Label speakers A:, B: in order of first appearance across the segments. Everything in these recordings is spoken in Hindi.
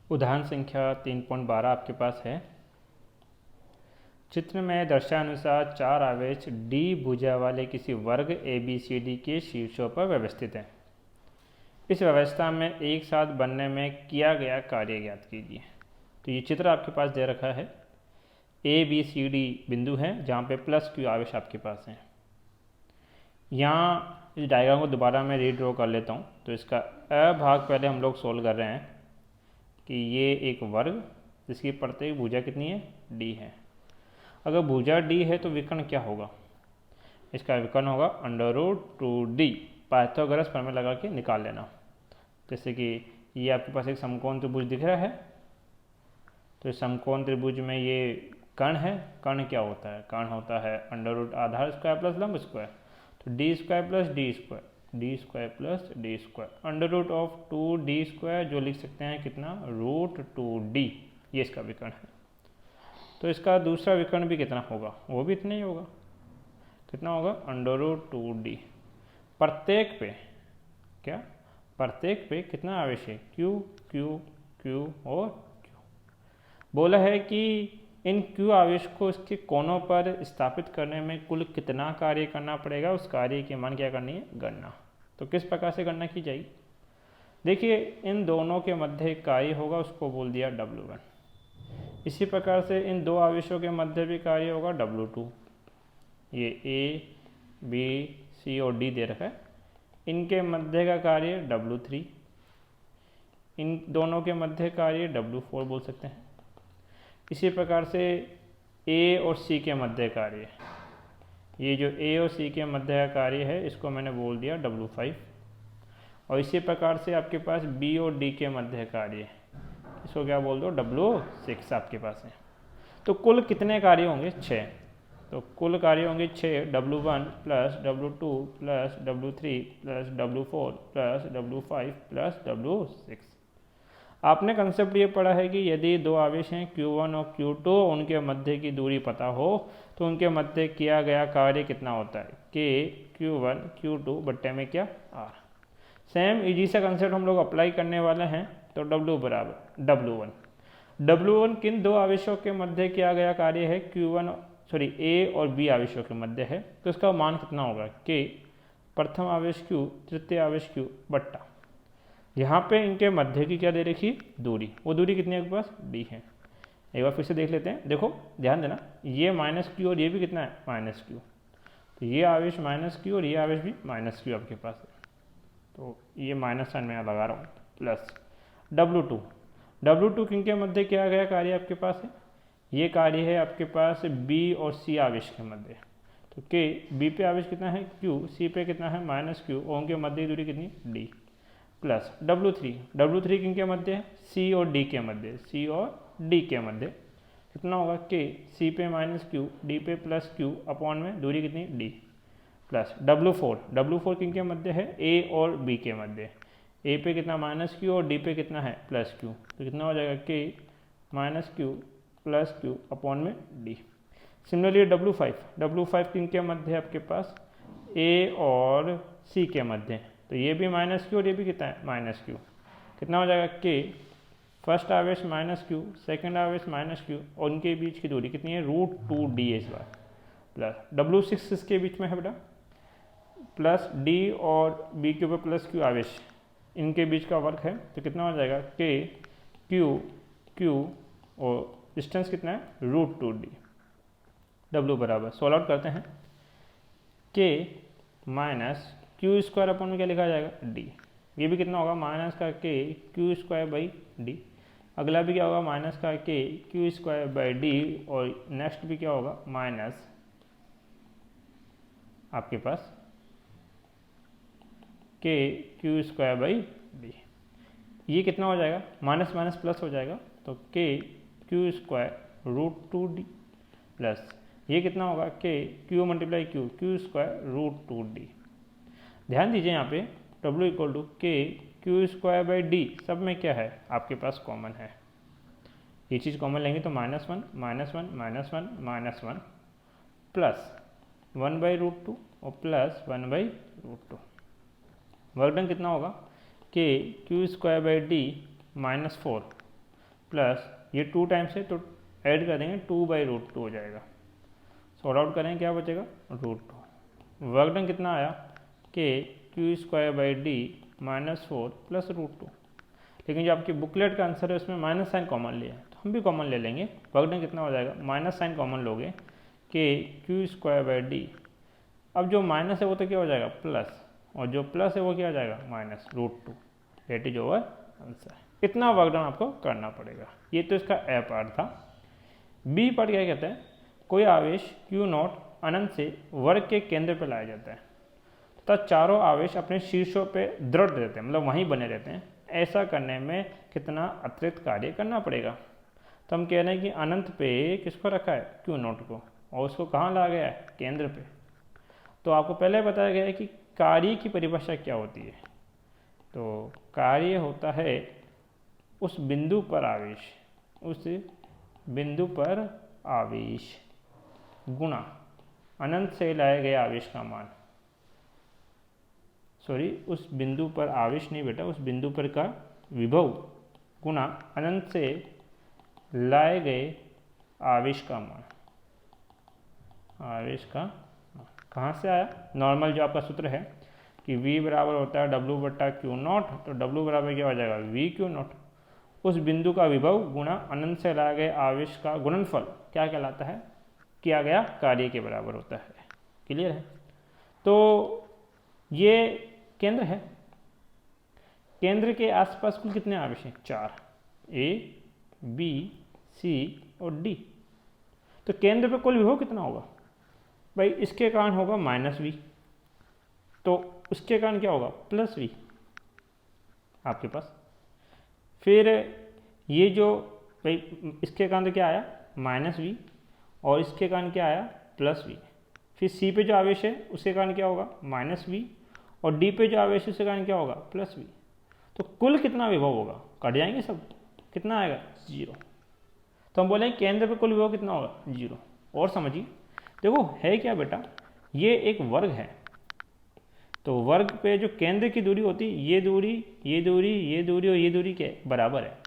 A: उदाहरण संख्या 3.12 आपके पास है। चित्र में दर्शानुसार 4 आवेश D भुजा वाले किसी वर्ग ABCD के शीर्षों पर व्यवस्थित हैं। इस व्यवस्था में एक साथ बनने में किया गया कार्य ज्ञात कीजिए। तो ये चित्र आपके पास दे रखा है। ABCD बिंदु हैं जहाँ पे प्लस Q आवेश आपके पास हैं। यहाँ इस डायग्राम को दोबारा मैं रीड्रॉ कर लेता हूँ। तो इसका अ भाग पहले हम लोग सोल्व कर रहे हैं कि ये एक वर्ग जिसकी प्रत्येक भुजा कितनी है, D है। अगर भुजा D है तो विकर्ण क्या होगा, इसका विकर्ण होगा √2D। पाइथागोरस प्रमेय लगा के निकाल लेना। जैसे कि ये आपके पास एक समकोण त्रिभुज दिख रहा है, तो इस समकोण त्रिभुज में ये कर्ण है। कर्ण क्या होता है, कर्ण होता है √ आधार स्क्वायर प्लस लंब स्क्वायर। तो D² plus D square, D² plus D square √2D², जो लिख सकते हैं कितना, √2D। ये इसका विकर्ण है। तो इसका दूसरा विकर्ण भी कितना होगा, वो भी इतना ही होगा। कितना होगा, √2D। प्रत्येक पे क्या, प्रत्येक पे कितना आवेश है, Q Q Q और Q। बोला है कि इन Q आवेश को इसके कोनों पर स्थापित करने में कुल कितना कार्य करना पड़ेगा, उस कार्य की मान क्या करनी है, गणना। तो किस प्रकार से गणना की जाएगी, देखिए इन दोनों के मध्य एक कार्य होगा, उसको बोल दिया W1। इसी प्रकार से इन दो आवेशों के मध्य भी कार्य होगा W2। ये A B C और D दे रखा है, इनके मध्य का कार्य W3। इन दोनों के मध्य कार्य W4 बोल सकते हैं। इसी प्रकार से A और C के मध्य कार्य, ये जो A और C के मध्य का कार्य है इसको मैंने बोल दिया W5। और इसी प्रकार से आपके पास B और D के मध्य कार्य, इसको क्या बोल दो, W6 आपके पास है। तो कुल कितने कार्य होंगे, 6। तो कुल कार्य होंगे 6, W1 plus W2 plus W3 plus W4 plus W5 plus W6। आपने कंसेप्ट ये पढ़ा है कि यदि दो आवेश हैं Q1 और Q2, उनके मध्य की दूरी पता हो तो उनके मध्य किया गया कार्य कितना होता है, K Q1 Q2 बट्टे में क्या, R। सेम इजी सा कंसेप्ट हम लोग अप्लाई करने वाले हैं। तो W बराबर W1 किन दो आवेशों के मध्य किया गया कार्य है, A और B आवेशों के मध्य है, तो इसका मान कितना होगा, K प्रथम आवेश Q तृतीय आवेश Q बट्टा, यहाँ पे इनके मध्य की क्या दे रखी, दूरी। वो दूरी कितनी है आपके पास, D है। एक बार फिर से देख लेते हैं, देखो ध्यान देना, ये -Q और ये भी कितना है, -Q। तो ये आवेश -Q और ये आवेश भी -Q आपके पास है। तो ये माइनस साइन मैं लगा रहा हूँ, प्लस W2 किनके मध्य किया गया कार्य आपके पास है, ये कार्य है आपके पास B और C आवेश के मध्य। तो K B पे आवेश कितना है, Q, C पे कितना है, -Q, और उनके मध्य की दूरी कितनी, D। प्लस W3 किनके मध्य है, C और D के मध्य, C और D के मध्य। कितना होगा, K C पे -Q D पे +Q अपॉन में दूरी कितनी, D। प्लस W4 किनके मध्य है, A और B के मध्य। A पे कितना, -Q और D पे कितना है, +Q। तो कितना हो जाएगा, K -Q +Q अपॉन में D। सिमिलरली W5 किनके मध्य है आपके पास, A और C के मध्य। तो ये भी -Q और ये भी कितना है, -Q। कितना हो जाएगा, K फर्स्ट आवेश -Q सेकंड आवेश -Q और उनके बीच की दूरी कितनी है, √2D है इस बार। प्लस W6 इसके बीच में है बेटा, प्लस D और B के ऊपर +Q आवेश, इनके बीच का वर्क है। तो कितना हो जाएगा, K Q और डिस्टेंस कितना है, √2D। W बराबर सॉल्व आउट करते हैं, K -Q² अपन में क्या लिखा जाएगा, D। ये भी कितना होगा, -K Q²/D। अगला भी क्या होगा, -K Q²/D। और नेक्स्ट भी क्या होगा, माइनस आपके पास K Q²/D। ये कितना हो जाएगा, माइनस माइनस प्लस हो जाएगा। तो K Q² √2D प्लस ये कितना होगा, K Q × Q Q² √2D। ध्यान दीजिए यहाँ पे W = K Q²/D सब में क्या है आपके पास, कॉमन है। ये चीज़ कॉमन लेंगे तो -1 प्लस 1/√2 और प्लस 1/√2। वर्क डन कितना होगा, K Q² D -4 प्लस ये 2 टाइम्स है तो ऐड कर देंगे 2/√2 हो जाएगा। सॉर्ट आउट करें क्या बचेगा √2। वर्क डन कितना आया कि Q²/D -4 + √2। लेकिन जो आपकी बुकलेट का आंसर है उसमें माइनस साइन कॉमन लिया है तो हम भी कॉमन ले लेंगे। वर्क डन कितना हो जाएगा माइनस साइन कॉमन लोगे कि Q²/D। अब जो माइनस है वो तो क्या हो जाएगा प्लस, और जो प्लस है वो क्या हो जाएगा -√2। That is our answer. इतना वर्क डन आपको करना पड़ेगा। ये तो इसका ए पार्ट था। बी पार्ट क्या कहते हैं, कोई आवेश Q0 अनंत से वर्ग के केंद्र पर लाया जाता है तथा चारों आवेश अपने शीर्षों पे दृढ़ रहते हैं, मतलब वहीं बने रहते हैं। ऐसा करने में कितना अतिरिक्त कार्य करना पड़ेगा। तो हम कह रहे हैं कि अनंत पे किसको रखा है Q0 को, और उसको कहाँ लाया गया है केंद्र पे। तो आपको पहले बताया गया है कि कार्य की परिभाषा क्या होती है। तो कार्य होता है उस बिंदु पर आवेश, उस बिंदु पर आवेश गुणा अनंत से लाए गए आवेश का मान। सॉरी, उस बिंदु पर आवेश नहीं बेटा, उस बिंदु पर का विभव गुणा अनंत से लाए गए आवेश का मान। आवेश का कहाँ से आया, नॉर्मल जो आपका सूत्र है कि V बराबर होता है W/Q0, तो W बराबर क्या हो जाएगा VQ0। उस बिंदु का विभव गुणा अनंत से लाए गए आवेश का गुणनफल क्या कहलाता है, किया गया कार्य के बराबर होता है। क्लियर है। तो ये केंद्र है, केंद्र के आसपास कुल कितने आवेश हैं 4, A, B, C और D। तो केंद्र पे कुल विभव कितना होगा भाई, इसके कारण होगा -V, तो उसके कारण क्या होगा +V आपके पास। फिर ये जो भाई इसके कारण तो क्या आया -V, और इसके कारण क्या आया +V। फिर C पे जो आवेश है उसके कारण क्या होगा -V, और D पे जो आवेश है उसके कारण क्या होगा +V। तो कुल कितना विभव होगा, कट जाएंगे सब, कितना आएगा 0। तो हम बोलेंगे केंद्र पे कुल विभव कितना होगा 0। और समझिए, देखो है क्या बेटा, ये एक वर्ग है, तो वर्ग पे जो केंद्र की दूरी होती है ये दूरी, ये दूरी, ये दूरी और ये दूरी के बराबर है।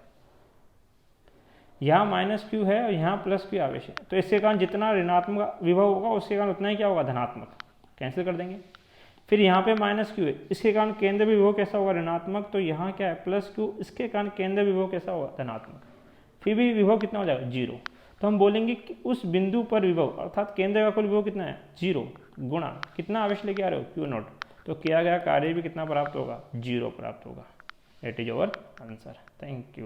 A: यहाँ -Q है और यहाँ +Q आवेश है, तो इसके कारण जितना ऋणात्मक विभव होगा उसके कारण उतना ही क्या होगा धनात्मक, कैंसिल कर देंगे। फिर यहाँ पे -Q है, इसके कारण केंद्र विभव कैसा होगा ऋणात्मक, तो यहाँ क्या है +Q, इसके कारण केंद्र विभव कैसा होगा धनात्मक। फिर भी विभव कितना हो जाएगा 0। तो हम बोलेंगे कि उस बिंदु पर विभव अर्थात केंद्र का कुल विभव कितना है 0 गुणा कितना आवेश लेके आ रहे हो Q0, तो किया गया कार्य भी कितना प्राप्त होगा 0 प्राप्त होगा। It is our answer. Thank you.